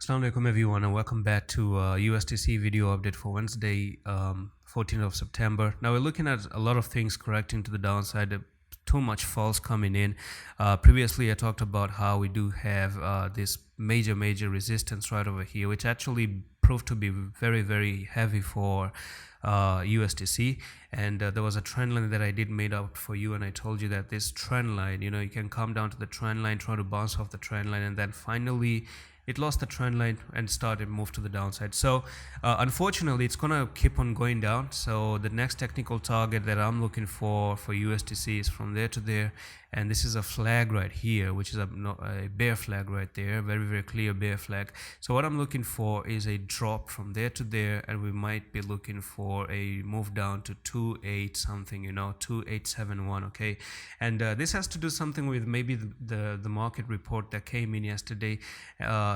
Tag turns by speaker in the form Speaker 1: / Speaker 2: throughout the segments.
Speaker 1: Assalamu alaikum everyone and welcome back to USDC video update for Wednesday 14th of September. Now we're looking at a lot of things correcting to the downside. Too much false coming in. Previously I talked about how we do have this major resistance right over here, which actually proved to be very heavy for USDC, and there was a trend line that I did made up for you, and I told you that this trend line, you can come down to the trend line, try to bounce off the trend line, and then finally it lost the trend line and started move to the downside. So unfortunately it's gonna keep on going down. So the next technical target that I'm looking for USDC is from there to there, and this is a flag right here, which is a bear flag right there, very clear bear flag. So what I'm looking for is a drop from there to there, and we might be looking for a move down to 28 something, 2871. Okay, and this has to do something with maybe the market report that came in yesterday.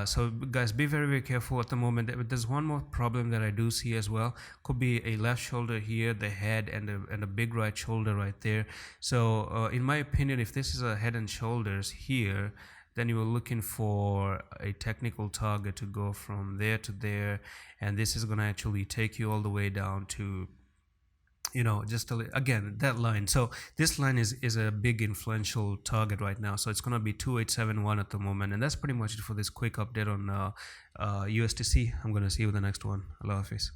Speaker 1: So guys, be very careful at the moment. There's one more problem that I do see as well. Could be a left shoulder here, the head, and a big right shoulder right there. So in my opinion, if this is a head and shoulders here, then you are looking for a technical target to go from there to there, and this is going to actually take you all the way down to just again that line. So this line is a big influential target right now, so it's going to be 2871 at the moment. And that's pretty much it for this quick update on USDC. I'm going to see you with the next one. Allah Hafiz.